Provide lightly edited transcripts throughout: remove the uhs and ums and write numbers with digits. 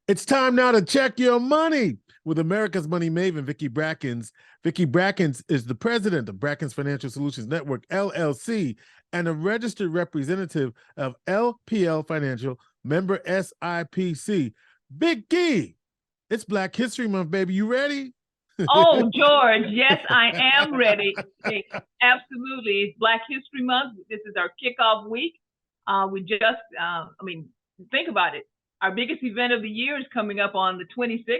It's time now to check your money with America's Money Maven, Vicki Brackens. Vicki Brackens is the president of Brackens Financial Solutions Network, LLC, and a registered representative of LPL Financial, member SIPC. Vicki, it's Black History Month, baby. You ready? Oh, George, yes, I am ready. Absolutely. It's Black History Month. This is our kickoff week. Think about it. Our biggest event of the year is coming up on the 26th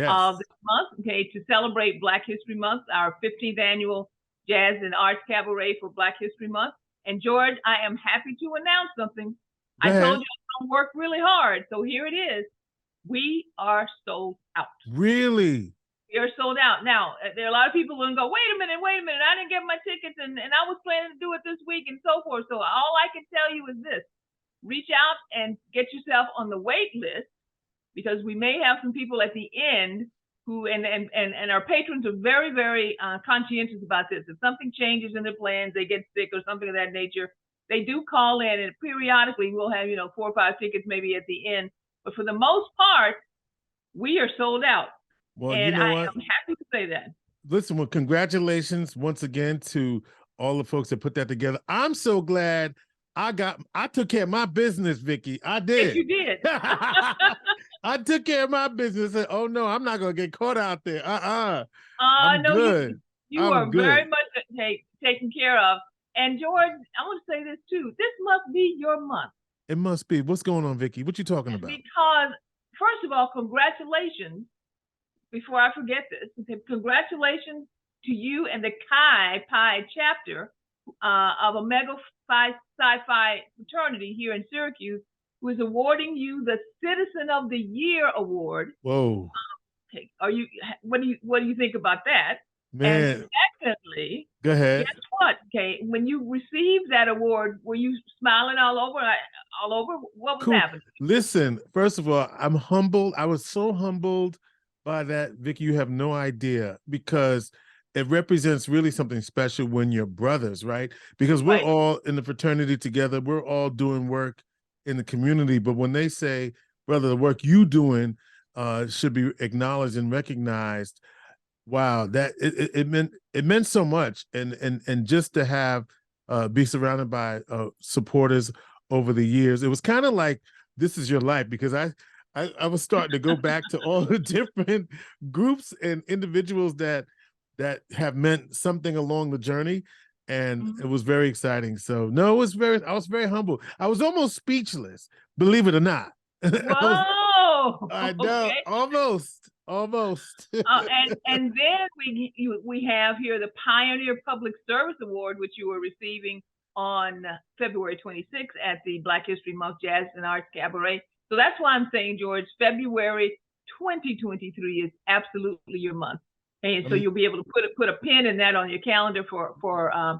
of this month, okay, to celebrate Black History Month, our 15th annual Jazz and Arts Cabaret for Black History Month. And George, I am happy to announce something. I told you I'm going to work really hard. So here it is. We are sold out. Really? We are sold out. Now, there are a lot of people who go, wait a minute, I didn't get my tickets and I was planning to do it this week and so forth. So all I can tell you is this. Reach out and get yourself on the wait list, because we may have some people at the end who, and our patrons are very, very conscientious about this. If something changes in their plans, they get sick or something of that nature, they do call in, and periodically we'll have, 4 or 5 tickets maybe at the end. But for the most part, we are sold out. Well, and I am happy to say that. Listen, well, congratulations once again to all the folks that put that together. I'm so glad I took care of my business, Vicki. I did. Yes, you did. I took care of my business. And, oh no, I'm not gonna get caught out there. I'm no, good. You are good. Very much taken care of. And George, I want to say this too. This must be your month. It must be. What's going on, Vicki? What you talking about? Because first of all, congratulations. Before I forget this, congratulations to you and the Chi Pi chapter of Omega Phi Sci-Fi fraternity here in Syracuse, who is awarding you the Citizen of the Year award. Whoa! Okay, what do you think about that? Man, and secondly, go ahead. Guess what? Okay, when you received that award, were you smiling all over? What was happening? Listen, first of all, I'm humbled. I was so humbled by that, Vicki. You have no idea, because it represents really something special when you're brothers, right? Because we're all in the fraternity together. We're all doing work in the community. But when they say, brother, the work you doing should be acknowledged and recognized, wow, that it meant so much. And just to have be surrounded by supporters over the years, it was kind of like this is your life, because I was starting to go back to all the different groups and individuals that have meant something along the journey, and it was very exciting. So no, I was very humble. I was almost speechless, believe it or not. Whoa! I know, okay. almost. And then we have here the Pioneer Public Service Award, which you were receiving on February 26th at the Black History Month Jazz and Arts Cabaret. So that's why I'm saying, George, February 2023 is absolutely your month. And so you'll be able to put a pin in that on your calendar for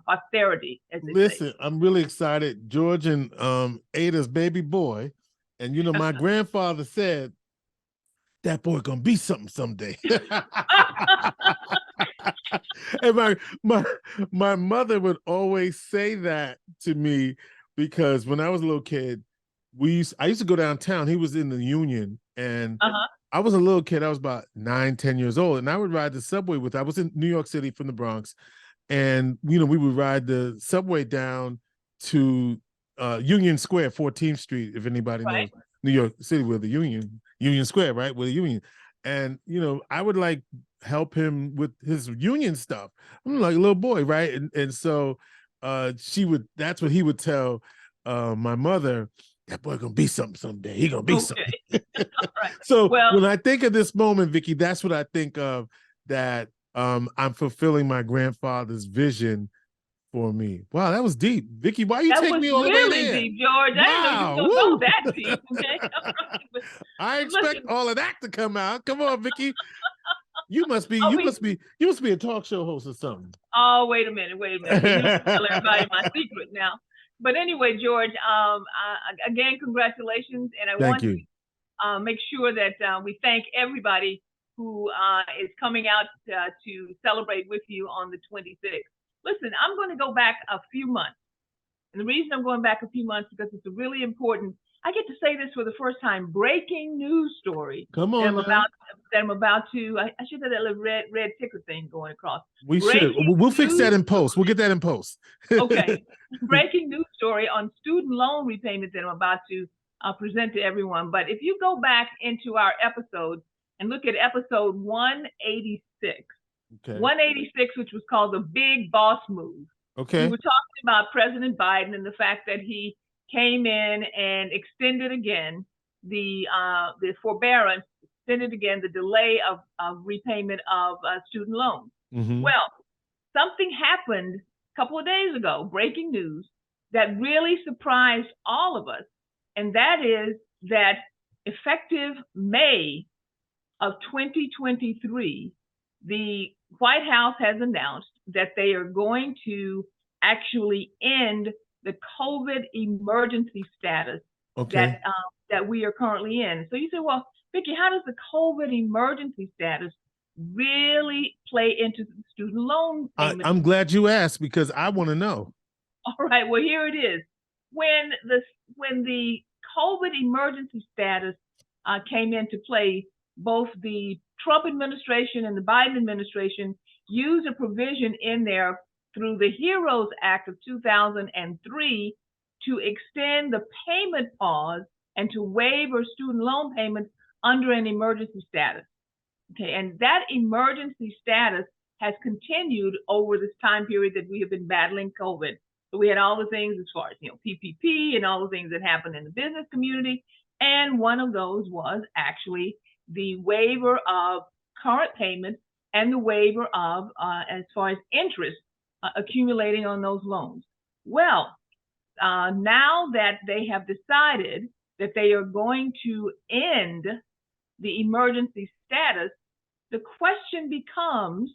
posterity. Listen, I'm really excited. George and Ada's baby boy, and my grandfather said that boy gonna be something someday. And my mother would always say that to me, because when I was a little kid, I used to go downtown. He was in the Union, and I was a little kid. I was about 9, 10 years old, and I would ride the subway I was in New York City from the Bronx, and we would ride the subway down to Union Square, 14th Street, if anybody knows New York City, where the Union Square, right, where the Union. And I would like help him with his union stuff. I'm like a little boy, right? And so that's what he would tell my mother. That boy gonna be something someday. He gonna be something. Right. So when I think of this moment, Vicki, that's what I think of, that I'm fulfilling my grandfather's vision for me. Wow, that was deep. Vicki, why you That take was me all the way really there? deep, George. I didn't know you were Wow. going to go Woo. that deep. Okay? I expect Listen, all of that to come out. Come on, Vicki. You must be a talk show host or something. Oh, wait a minute. Okay, you don't have to tell everybody my secret now. But anyway, George, again, congratulations. And I Thank want you. to make sure that we thank everybody who is coming out to celebrate with you on the 26th. Listen, I'm going to go back a few months. And the reason I'm going back a few months because it's a really important, I get to say this for the first time, breaking news story. Come on that I'm about to, I should have that little red ticker thing going across. We should. We'll fix that in post. We'll get that in post. Okay. Breaking news story on student loan repayment that I'm about to present to everyone. But if you go back into our episode and look at episode 186, okay. 186, which was called the Big Boss Move. Okay. We were talking about President Biden and the fact that he came in and extended again the forbearance, extended again the delay of repayment of student loans. Mm-hmm. Well, something happened a couple of days ago, breaking news, that really surprised all of us. And that is that effective May of 2023, the White House has announced that they are going to actually end the COVID emergency status that we are currently in. So you say, well, Vicki, how does the COVID emergency status really play into the student loan payment? I'm glad you asked because I want to know. All right, well, here it is. When the COVID emergency status came into play, both the Trump administration and the Biden administration used a provision in there through the HEROES Act of 2003 to extend the payment pause and to waive student loan payments under an emergency status. Okay, and that emergency status has continued over this time period that we have been battling COVID. So we had all the things as far as, PPP and all the things that happened in the business community. And one of those was actually the waiver of current payments and the waiver of, as far as interest accumulating on those loans. Well, now that they have decided that they are going to end the emergency status, the question becomes,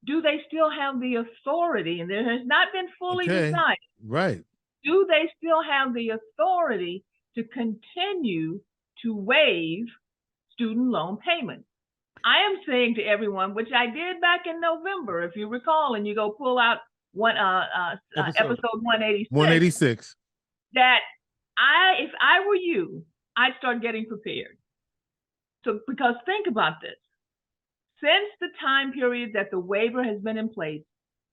do they still have the authority? And there has not been fully decided. Right. Do they still have the authority to continue to waive student loan payments? I am saying to everyone, which I did back in November, if you recall, and you go pull out episode 186, that if I were you, I'd start getting prepared. So, because think about this. Since the time period that the waiver has been in place,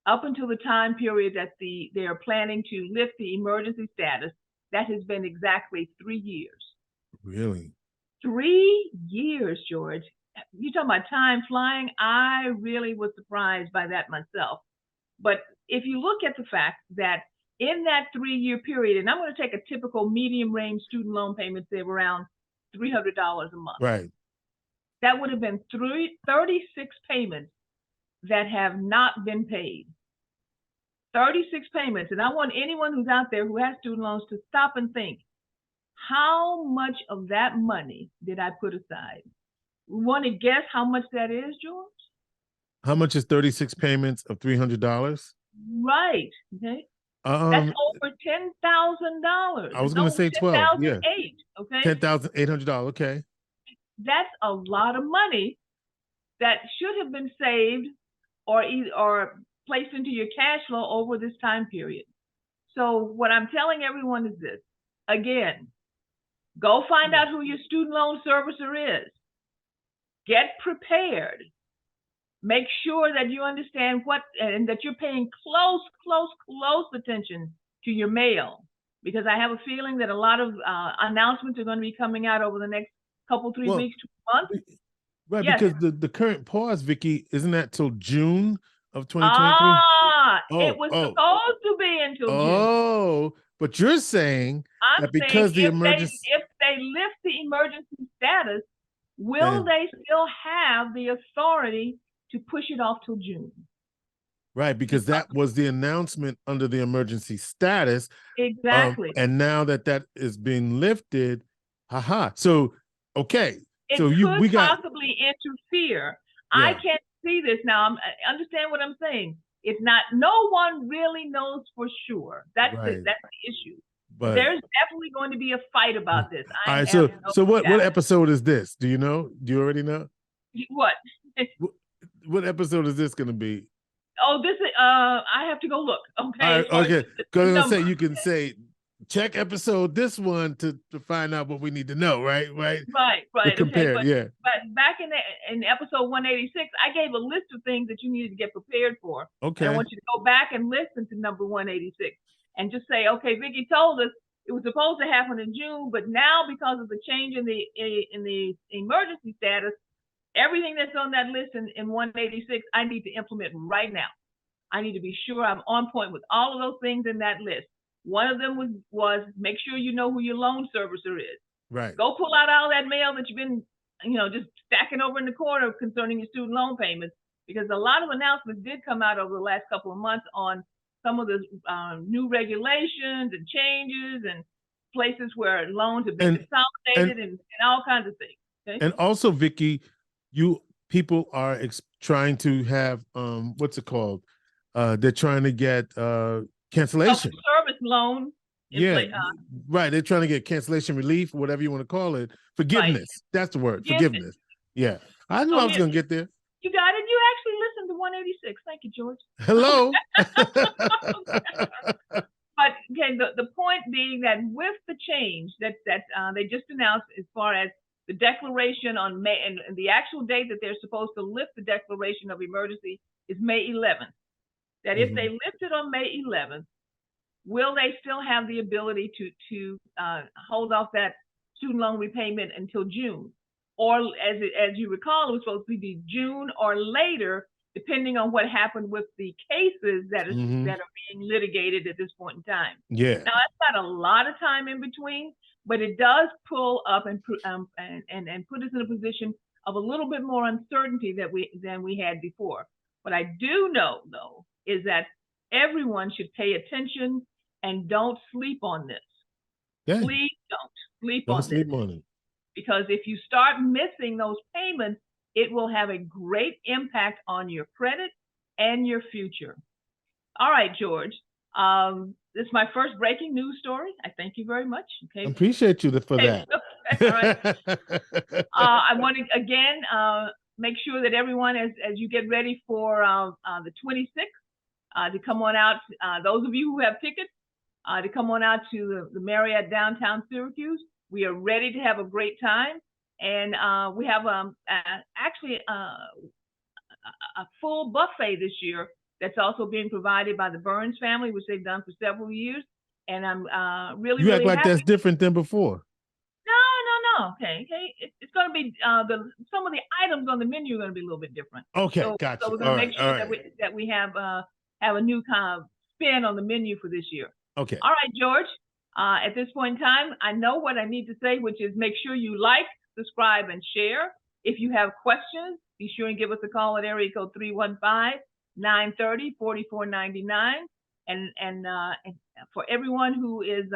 up until the time period that they are planning to lift the emergency status, that has been exactly 3 years. Really? 3 years, George. You talking about time flying? I really was surprised by that myself. But if you look at the fact that in that 3-year period, and I'm going to take a typical medium range student loan payment, say around $300 a month. Right. That would have been 36 payments that have not been paid. 36 payments. And I want anyone who's out there who has student loans to stop and think, how much of that money did I put aside? Want to guess how much that is, George? How much is 36 payments of $300? Right. Okay. That's over $10,000. I was going to say 12. Yeah. Okay. $10,800. Okay. That's a lot of money that should have been saved or placed into your cash flow over this time period. So what I'm telling everyone is this. Again, go find out who your student loan servicer is. Get prepared. Make sure that you understand and that you're paying close attention to your mail, because I have a feeling that a lot of announcements are going to be coming out over the next couple, 3 weeks, 2 months. Right, yes. Because the current pause, Vicki, isn't that till June of 2023? It was supposed to be until June. Oh, but you're saying that because if they lift the emergency status, will they still have the authority to push it off till June? Right, because that was the announcement under the emergency status. Exactly. And now that is being lifted, haha. So, okay. It So could possibly interfere. Yeah. I can't see this now. I understand what I'm saying. It's not, no one really knows for sure. That's right. that's the issue. But there's definitely going to be a fight about this. All right, so what episode is this? Do you know? Do you already know? What? What episode is this going to be? Oh, this is I have to go look. Okay. Okay. Because say you can say check episode this one to find out what we need to know, right? Right. To compare, okay, but back in episode 186, I gave a list of things that you needed to get prepared for. Okay. And I want you to go back and listen to number 186 and just say, okay, Vicki told us it was supposed to happen in June, but now because of the change in the emergency status, everything that's on that list in 186, I need to implement right now. I need to be sure I'm on point with all of those things in that list. One of them was make sure you know who your loan servicer is. Right. Go pull out all that mail that you've been, just stacking over in the corner concerning your student loan payments, because a lot of announcements did come out over the last couple of months on some of the new regulations and changes and places where loans have been consolidated and all kinds of things. Okay? And also, Vicki, people are trying to have what's it called? They're trying to get cancellation service loan. Right. They're trying to get cancellation relief, whatever you want to call it. Forgiveness. Right. That's the word. Forgiveness. Yeah. I knew I was going to get there. You got it. You actually listened to 186. Thank you, George. Hello. But again, the point being that with the change that they just announced as far as the declaration on May, and the actual date that they're supposed to lift the declaration of emergency is May 11th. That if they lift it on May 11th, will they still have the ability to hold off that student loan repayment until June? Or as you recall, it was supposed to be June or later, depending on what happened with the cases that are being litigated at this point in time. Yeah. Now that's not a lot of time in between, but it does pull up and put us in a position of a little bit more uncertainty than we had before. What I do know, though, is that everyone should pay attention and don't sleep on this. Yeah. Please don't sleep on it. Because if you start missing those payments, it will have a great impact on your credit and your future. All right, George. This is my first breaking news story. I thank you very much. Okay. I appreciate you for that. All right. I want to again make sure that everyone, as you get ready for the 26th, to come on out. Those of you who have tickets, to come on out to the Marriott downtown Syracuse. We are ready to have a great time, and we have actually a full buffet this year that's also being provided by the Burns family, which they've done for several years. And I'm really, you act like happy. That's different than before. No. Okay. It's going to be some of the items on the menu are going to be a little bit different. Okay, gotcha. So we're going to make sure that we have a new kind of spin on the menu for this year. Okay. All right, George. At this point in time, I know what I need to say, which is make sure you like, subscribe, and share. If you have questions, be sure and give us a call at area code 315-930-4499. And for everyone who is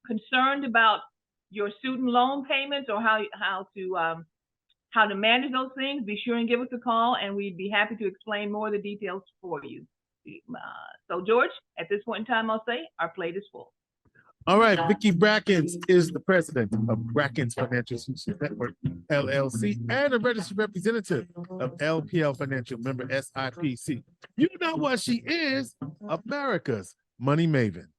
concerned about your student loan payments or how to manage those things, be sure and give us a call, and we'd be happy to explain more of the details for you. So, George, at this point in time, I'll say our plate is full. All right, Vicki Brackens is the president of Brackens Financial Solutions Network, LLC, and a registered representative of LPL Financial, member SIPC. You know what she is, America's Money Maven.